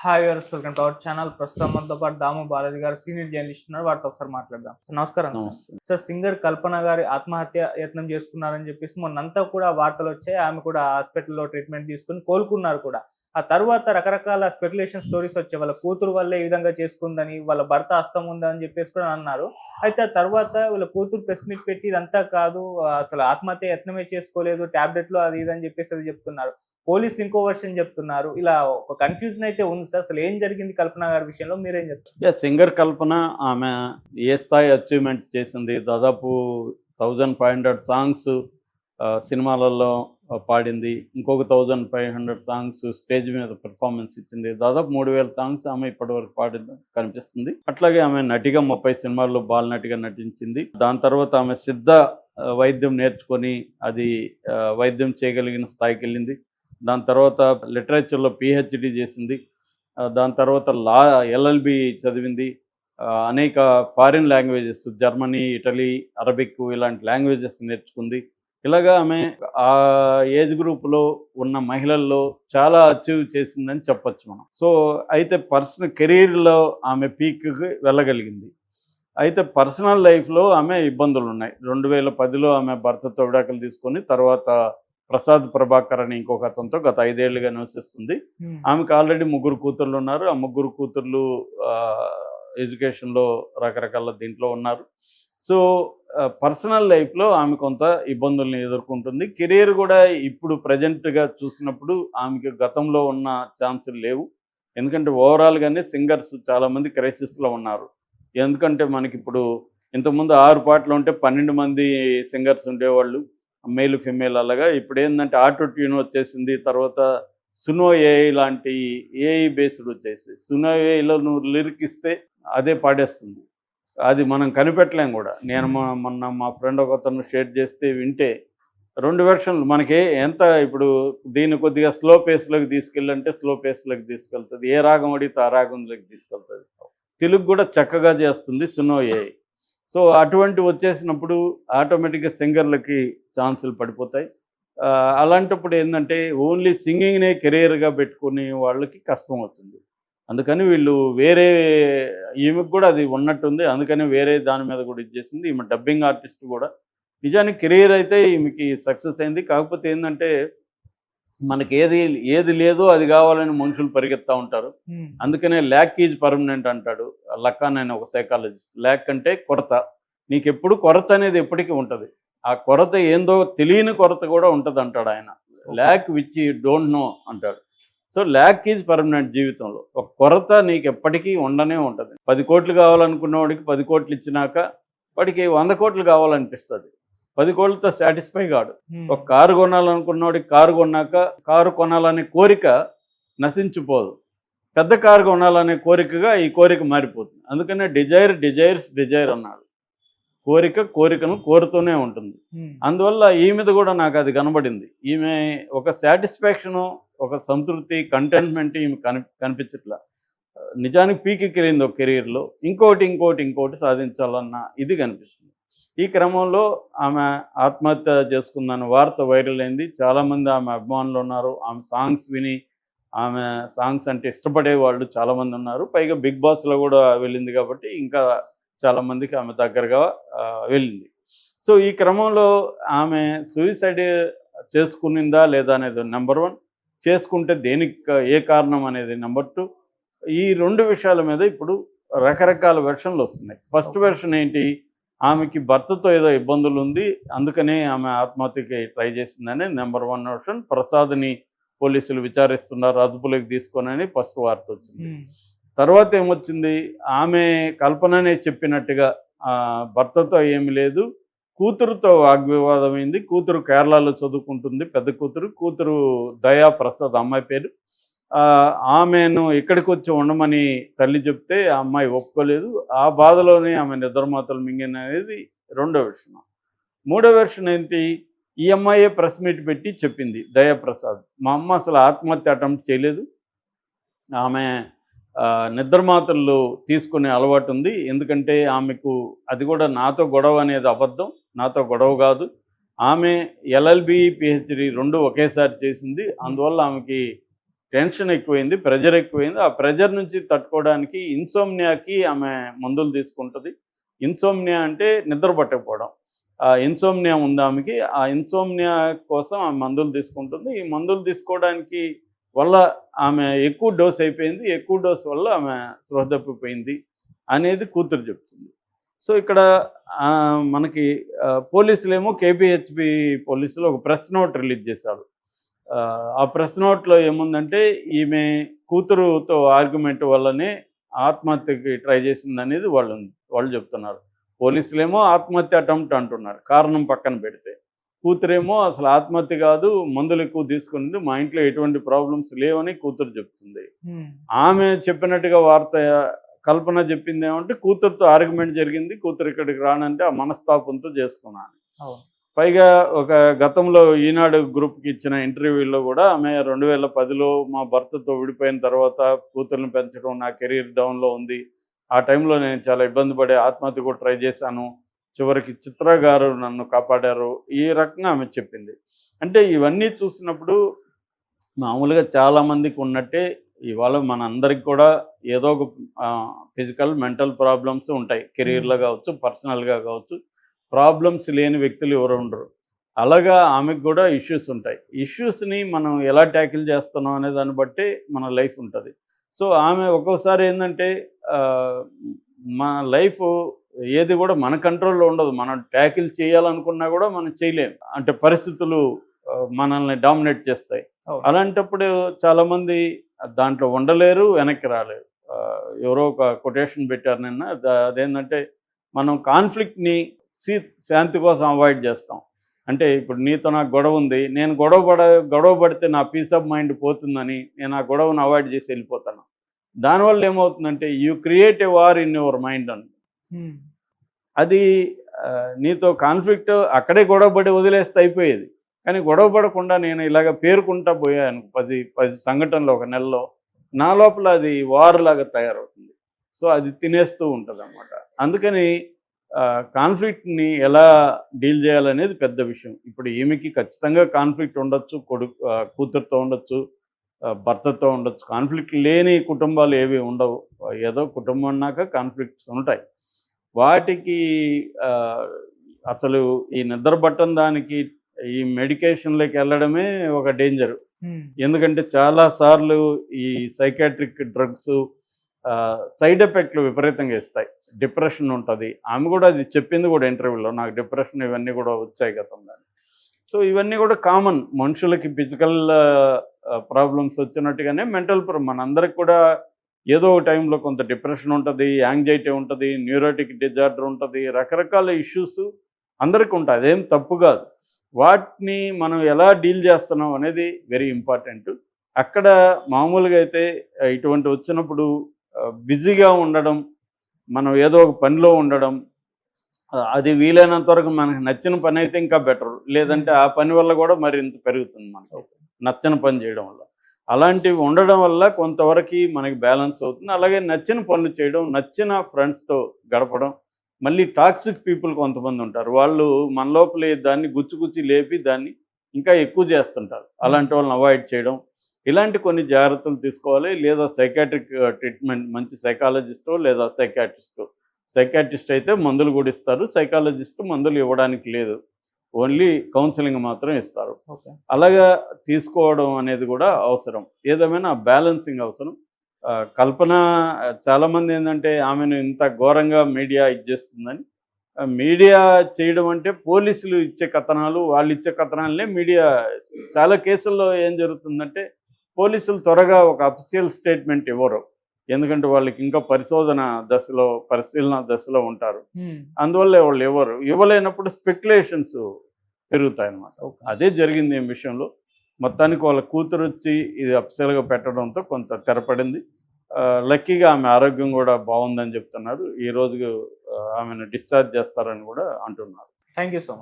Hi viewers, welcome to our channel. ప్రస్తుతం మనతో పాటు దాము బాలాజీ గారు సీనియర్ జర్నలిస్ట్ ఉన్నారు. వారితో ఒకసారి మాట్లాడదాం. సార్ నమస్కారం. నమస్తే. సార్ సింగర్ కల్పన గారి ఆత్మహత్య యత్నం చేసుకున్నారని చెప్పేసి మొన్నంతా కూడా వార్తలు వచ్చాయి. ఆమె కూడా హాస్పిటల్లో ట్రీట్మెంట్ తీసుకుని కోలుకున్నారు కూడా. ఆ తర్వాత రకరకాల స్పెక్యులేషన్ స్టోరీస్ వచ్చాయి. వాళ్ళ కూతురు వల్లే ఈ విధంగా చేసుకుందని, వాళ్ళ భర్త హస్తం ఉందని చెప్పేసి కూడా అన్నారు. అయితే ఆ తర్వాత వీళ్ళ కూతురు ప్రెస్ మీట్ పెట్టి ఇదంతా కాదు, అసలు ఆత్మహత్య యత్నమే చేసుకోలేదు, టాబ్లెట్లు అది ఇది అని చెప్పేసి అది చెప్తున్నారు. పోలీసులు ఇంకో వర్షన్ చెప్తున్నారు. ఇలా ఒక కన్‌ఫ్యూజన్ అయితే ఉంది సార్. అసలు ఏం జరిగింది కల్పన గారి విషయంలో మీరేం చెప్తారు? సింగర్ కల్పన ఆమె ఏ స్థాయి అచీవ్‌మెంట్ చేసింది. దాదాపు 1500 సాంగ్స్ సినిమాలలో పాడింది. ఇంకొక 1500 సాంగ్స్ స్టేజ్ మీద పెర్ఫార్మెన్స్ ఇచ్చింది. దాదాపు 3000 సాంగ్స్ ఆమె ఇప్పటివరకు పాడింది కనిపిస్తుంది. అట్లాగే ఆమె నటిగా 30 సినిమాల్లో బాలనటిగా నటించింది. దాని తర్వాత ఆమె సిద్ధ వైద్యం నేర్చుకొని అది వైద్యం చేయగలిగిన స్థాయికి వెళ్ళింది. దాని తర్వాత లిటరేచర్లో పీహెచ్డీ చేసింది. దాని తర్వాత ఎల్ఎల్బి చదివింది. అనేక foreign languages Germany, Italy, Arabic ఇలాంటి లాంగ్వేజెస్ నేర్చుకుంది. ఇలాగా ఆమె ఆ ఏజ్ గ్రూప్లో ఉన్న మహిళల్లో చాలా అచీవ్ చేసిందని చెప్పొచ్చు మనం. సో అయితే పర్సనల్ కెరీర్లో ఆమె పీక్కి వెళ్ళగలిగింది. అయితే పర్సనల్ లైఫ్లో ఆమె ఇబ్బందులు ఉన్నాయి. 2010లో ఆమె భర్తతో విడాకులు తీసుకొని తర్వాత ప్రసాద్ ప్రభాకర్ అని ఇంకొక అతనితో గత 5 ఏళ్లుగా నివసిస్తుంది. ఆమెకు ఆల్రెడీ 3 కూతుర్లు ఉన్నారు. ఆ 3 కూతుర్లు ఎడ్యుకేషన్లో రకరకాల దీంట్లో ఉన్నారు. సో పర్సనల్ లైఫ్లో ఆమె కొంత ఇబ్బందుల్ని ఎదుర్కొంటుంది. కెరీర్ కూడా ఇప్పుడు ప్రజెంట్గా చూసినప్పుడు ఆమెకి గతంలో ఉన్న ఛాన్సులు లేవు. ఎందుకంటే ఓవరాల్గానే సింగర్స్ చాలామంది క్రైసిస్లో ఉన్నారు. ఎందుకంటే మనకిప్పుడు ఇంతకుముందు 6 పాటలు ఉంటే 12 మంది సింగర్స్ ఉండేవాళ్ళు, మేల్ ఫిమేల్. అలాగా ఇప్పుడు ఏంటంటే ఆటో ట్యూన్ వచ్చేసింది. తర్వాత సునో ఏఐ లాంటి ఏఐ బేస్డ్ వచ్చేసి సునో ఏఐలో నువ్వు లిరిక్ ఇస్తే అదే పాడేస్తుంది. అది మనం కనిపెట్టలేం కూడా. నేను మొన్న మా ఫ్రెండ్ ఒకతను షేర్ చేస్తే వింటే 2 వెర్షన్లు మనకి ఎంత ఇప్పుడు దీన్ని కొద్దిగా స్లో పేస్లోకి తీసుకెళ్ళంటే స్లో పేస్లోకి తీసుకెళ్తుంది. ఏ రాగం అడిగితే ఆ రాగంలోకి తీసుకెళ్తుంది. తెలుగు కూడా చక్కగా చేస్తుంది సునో ఏఐ. సో అటువంటి వచ్చేసినప్పుడు ఆటోమేటిక్గా సింగర్లకి ఛాన్సులు పడిపోతాయి. అలాంటప్పుడు ఏంటంటే ఓన్లీ సింగింగ్నే కెరీర్గా పెట్టుకునే వాళ్ళకి కష్టం అవుతుంది. అందుకని వీళ్ళు వేరే ఈమెకు కూడా అది ఉన్నట్టుంది. అందుకని వేరే దాని మీద కూడా ఇచ్చేసింది. ఈమె డబ్బింగ్ ఆర్టిస్ట్ కూడా నిజానికి కెరీర్ అయితే ఈమెకి సక్సెస్ అయింది. కాకపోతే ఏంటంటే మనకి ఏది లేదో అది కావాలని మనుషులు పరిగెత్తా ఉంటారు. అందుకనే ల్యాక్ ఈజ్ పర్మనెంట్ అంటాడు లక్కాన్ అనే ఒక సైకాలజిస్ట్. ల్యాక్ అంటే కొరత. నీకు ఎప్పుడు కొరత అనేది ఎప్పటికీ ఉంటుంది. ఆ కొరత ఏందో తెలియని కొరత కూడా ఉంటుంది అంటాడు ఆయన. Lack which you don't know అంటాడు. So lack is permanent. జీవితంలో ఒక కొరత నీకు ఎప్పటికీ ఉండనే ఉంటుంది. 10 కోట్లు కావాలనుకున్న వాడికి 10 కోట్లు ఇచ్చినాక వాడికి 100 కోట్లు కావాలనిపిస్తుంది. 10 కోట్లతో సాటిస్ఫై కాడు. ఒక కారు కొనాలనుకున్నవాడికి కారు కొన్నాక కారు కొనాలనే కోరిక నశించిపోదు. పెద్ద కారు కొనాలనే కోరికగా ఈ కోరిక మారిపోతుంది. అందుకనే డిజైర్ అన్నాడు. కోరికను కోరుతూనే ఉంటుంది. అందువల్ల ఈమెది కూడా నాకు అది కనబడింది. ఈమె ఒక సాటిస్ఫాక్షను, ఒక సంతృప్తి, కంటెంట్మెంట్ ఈమె కనిపించట్లా. నిజానికి పీకి వెళ్ళింది ఒక కెరీర్లో. ఇంకోటి సాధించాలన్న ఇది కనిపిస్తుంది. ఈ క్రమంలో ఆమె ఆత్మహత్య చేసుకుందన్న వార్త వైరల్ అయింది. చాలామంది ఆమె అభిమానులు ఉన్నారు. ఆమె సాంగ్స్ విని ఆమె సాంగ్స్ అంటే ఇష్టపడే వాళ్ళు చాలామంది ఉన్నారు. పైగా బిగ్ బాస్లో కూడా వెళ్ళింది కాబట్టి ఇంకా చాలామందికి ఆమె దగ్గరగా వెళ్ళింది. సో ఈ క్రమంలో ఆమె సూసైడ్ చేసుకునిందా లేదా అనేది నెంబర్ 1, చేసుకుంటే దేనికి ఏ కారణం అనేది నెంబర్ 2. ఈ 2 విషయాల మీద ఇప్పుడు రకరకాల వెర్షన్లు వస్తున్నాయి. ఫస్ట్ వెర్షన్ ఏంటి, ఆమెకి భర్తతో ఏదో ఇబ్బందులు ఉంది, అందుకనే ఆమె ఆత్మహత్యకి ట్రై చేసిందని నెంబర్ 1 వెర్షన్. ప్రసాద్ని పోలీసులు విచారిస్తున్నారు అదుపులోకి తీసుకొనని ఫస్ట్ వార్త వచ్చింది. తర్వాత ఏమొచ్చింది, ఆమె కల్పననే చెప్పినట్టుగా భర్తతో ఏమి లేదు, కూతురుతో వాగ్వివాదమైంది. కూతురు కేరళలో చదువుకుంటుంది, పెద్ద కూతురు దయా ప్రసాద్ అమ్మాయి పేరు. ఆమెను ఇక్కడికి వచ్చి ఉండమని తల్లి చెప్తే ఆ అమ్మాయి ఒప్పుకోలేదు. ఆ బాధలోనే ఆమె నిద్రమాతలు మింగిననేది 2వ వెర్షన్. 3వ వెర్షన్ ఏంటి, ఈ అమ్మాయే ప్రెస్ మీట్ పెట్టి చెప్పింది దయాప్రసాద్, మా అమ్మ అసలు ఆత్మహత్య అటెంప్ట్ చేయలేదు, ఆమె నిద్రమాతలు తీసుకునే అలవాటు ఉంది. ఎందుకంటే ఆమెకు అది కూడా నాతో గొడవ అనేది అబద్ధం, నాతో గొడవ కాదు. ఆమె ఎల్ఎల్బి, పిహెచ్డి 2 ఒకేసారి చేసింది. అందువల్ల ఆమెకి టెన్షన్ ఎక్కువైంది, ప్రెజర్ ఎక్కువైంది. ఆ ప్రెజర్ నుంచి తట్టుకోవడానికి ఇన్సోమ్నియాకి ఆమె మందులు తీసుకుంటుంది. ఇన్సోమ్నియా అంటే నిద్ర పట్టకపోవడం. ఆ ఇన్సోమ్నియా ఉంది ఆమెకి. ఆ ఇన్సోమ్నియా కోసం ఆమె మందులు తీసుకుంటుంది. ఈ మందులు తీసుకోవడానికి వల్ల ఆమె ఎక్కువ డోస్ అయిపోయింది. ఎక్కువ డోస్ వల్ల ఆమె స్పృహ తప్పిపోయింది అనేది కూతురు చెప్తుంది. సో ఇక్కడ మనకి పోలీసులేమో కేపీహెచ్బి పోలీసులు ఒక ప్రెస్ నోట్ రిలీజ్ చేశారు. ఆ ప్రెస్ నోట్లో ఏముందంటే ఈమె కూతురుతో ఆర్గ్యుమెంట్ వల్లనే ఆత్మహత్యకి ట్రై చేసిందనేది వాళ్ళు చెప్తున్నారు. పోలీసులేమో ఆత్మహత్య అటెంప్ట్ అంటున్నారు కారణం పక్కన పెడితే. కూతురేమో అసలు ఆత్మహత్య కాదు, మందులు ఎక్కువ తీసుకునింది, మా ఇంట్లో ఎటువంటి ప్రాబ్లమ్స్ లేవని కూతురు చెప్తుంది. ఆమె చెప్పినట్టుగా కల్పన చెప్పింది ఏమంటే కూతురుతో ఆర్గ్యుమెంట్ జరిగింది, కూతురు ఇక్కడికి రానంటే ఆ మనస్తాపంతో చేసుకున్నాను. పైగా ఒక గతంలో ఈనాడు గ్రూప్కి ఇచ్చిన ఇంటర్వ్యూలో కూడా ఆమె 2010లో మా భర్తతో విడిపోయిన తర్వాత కూతుర్ని పెంచడం నా కెరీర్ డౌన్లో ఉంది, ఆ టైంలో నేను చాలా ఇబ్బంది పడే ఆత్మహత్య కూడా ట్రై చేశాను, చివరికి చిత్ర గారు నన్ను కాపాడారు, ఈ రకంగా ఆమె చెప్పింది. అంటే ఇవన్నీ చూసినప్పుడు మామూలుగా చాలామందికి ఉన్నట్టే ఇవాళ మన అందరికి కూడా ఏదో ఒక ఫిజికల్ మెంటల్ ప్రాబ్లమ్స్ ఉంటాయి. కెరీర్లో కావచ్చు, పర్సనల్గా కావచ్చు. ప్రాబ్లమ్స్ లేని వ్యక్తులు ఎవరు ఉండరు. అలాగా ఆమెకు కూడా ఇష్యూస్ ఉంటాయి. ఇష్యూస్ని మనం ఎలా ట్యాకిల్ చేస్తున్నాం అనే దాన్ని బట్టి మన లైఫ్ ఉంటుంది. సో ఆమె ఒక్కోసారి ఏంటంటే మన లైఫ్ ఏది కూడా మన కంట్రోల్లో ఉండదు. మనం ట్యాకిల్ చేయాలనుకున్నా కూడా మనం చేయలేం. అంటే పరిస్థితులు మనల్ని డామినేట్ చేస్తాయి. అలాంటప్పుడు చాలామంది దాంట్లో ఉండలేరు, వెనక్కి రాలేరు. ఎవరో ఒక కొటేషన్ పెట్టారు నిన్న, అదేంటంటే మనం కాన్ఫ్లిక్ట్ని శాంతి కోసం అవాయిడ్ చేస్తాం. అంటే ఇప్పుడు నీతో నాకు గొడవ ఉంది, నేను గొడవ పడితే నా పీస్ ఆఫ్ మైండ్ పోతుందని నేను ఆ గొడవను అవాయిడ్ చేసి వెళ్ళిపోతాను. దానివల్ల ఏమవుతుందంటే you create a war in your mind అని. అది నీతో కాన్ఫ్లిక్ట్ అక్కడే గొడవ పడి వదిలేస్తే అయిపోయేది. కానీ గొడవ పడకుండా నేను ఇలాగ పేరుకుంటా పోయాను 10 సంఘటనలు ఒక నెలలో, నా లోపల అది వార్ లాగా తయారవుతుంది. సో అది తినేస్తూ ఉంటుంది అన్నమాట. అందుకని కాన్ఫ్లిక్ట్ని ఎలా డీల్ చేయాలనేది పెద్ద విషయం. ఇప్పుడు ఈమెకి ఖచ్చితంగా కాన్ఫ్లిక్ట్ ఉండొచ్చు, కూతురుతో ఉండొచ్చు, భర్తతో ఉండొచ్చు. కాన్ఫ్లిక్ట్ లేని కుటుంబాలు ఏవి ఉండవు. ఏదో కుటుంబం అన్నాక కాన్ఫ్లిక్ట్స్ ఉంటాయి. వాటికి అసలు ఈ నిద్ర పట్టని దానికి ఈ మెడికేషన్లోకి వెళ్ళడమే ఒక డేంజరు. ఎందుకంటే చాలాసార్లు ఈ సైకాట్రిక్ డ్రగ్స్ సైడ్ ఎఫెక్ట్లు విపరీతంగా ఇస్తాయి. డిప్రెషన్ ఉంటుంది. ఆమె కూడా అది చెప్పింది కూడా ఇంటర్వ్యూలో, నాకు డిప్రెషన్ ఇవన్నీ కూడా వచ్చాయి గతంలో. సో ఇవన్నీ కూడా కామన్, మనుషులకి ఫిజికల్ ప్రాబ్లమ్స్ వచ్చినట్టుగానే మెంటల్ మనందరికి కూడా ఏదో ఒక టైంలో కొంత డిప్రెషన్ ఉంటుంది, యాంగ్జైటీ ఉంటుంది, న్యూరోటిక్ డిజార్డర్ ఉంటుంది, రకరకాల ఇష్యూస్ అందరికీ ఉంటాయి. అదేం తప్పు కాదు. వాటిని మనం ఎలా డీల్ చేస్తున్నాం అనేది వెరీ ఇంపార్టెంట్. అక్కడ మామూలుగా అయితే ఇటువంటి వచ్చినప్పుడు బిజీగా ఉండడం, మనం ఏదో ఒక పనిలో ఉండడం, అది వీలైనంత వరకు మనకు నచ్చిన పని అయితే ఇంకా బెటర్. లేదంటే ఆ పని వల్ల కూడా మరింత పెరుగుతుంది మనకు నచ్చిన పని చేయడం వల్ల. అలాంటివి ఉండడం వల్ల కొంతవరకు మనకి బ్యాలెన్స్ అవుతుంది. అలాగే నచ్చిన పనులు చేయడం, నచ్చిన ఫ్రెండ్స్తో గడపడం. మళ్ళీ టాక్సిక్ పీపుల్ కొంతమంది ఉంటారు, వాళ్ళు మన లోపల దాన్ని గుచ్చి లేపి దాన్ని ఇంకా ఎక్కువ చేస్తుంటారు. అలాంటి వాళ్ళని అవాయిడ్ చేయడం, ఇలాంటి కొన్ని జాగ్రత్తలు తీసుకోవాలి. లేదా సైకాట్రిక్ ట్రీట్మెంట్, మంచి సైకాలజిస్టో లేదా సైకాట్రిస్ట్ అయితే మందులు కూడా ఇస్తారు. సైకాలజిస్ట్ మందులు ఇవ్వడానికి లేదు, ఓన్లీ కౌన్సిలింగ్ మాత్రం ఇస్తారు. అలాగా తీసుకోవడం అనేది కూడా అవసరం. ఏదేమైనా బ్యాలెన్సింగ్ అవసరం. కల్పన చాలామంది ఏంటంటే ఆమెను ఇంత ఘోరంగా మీడియా ఇచ్చేస్తుందని, మీడియా చేయడం అంటే పోలీసులు ఇచ్చే కథనాలు, వాళ్ళు ఇచ్చే కథనాలనే మీడియా. చాలా కేసుల్లో ఏం జరుగుతుందంటే పోలీసులు త్వరగా ఒక అఫీషియల్ స్టేట్మెంట్ ఇవ్వరు, ఎందుకంటే వాళ్ళకి ఇంకా పరిశీలన దశలో ఉంటారు. అందువల్ల వాళ్ళు ఇవ్వలేనప్పుడు స్పెక్యులేషన్స్ పెరుగుతాయి అన్నమాట. అదే జరిగింది ఈ విషయంలో. మొత్తానికి వాళ్ళ కూతురు వచ్చి ఇది అఫీషియల్గా పెట్టడంతో కొంత తెరపడింది. లక్కీగా ఆమె ఆరోగ్యం కూడా బాగుందని చెప్తున్నారు. ఈరోజు ఆమెను డిశ్చార్జ్ చేస్తారని కూడా అంటున్నారు. Thank you so much.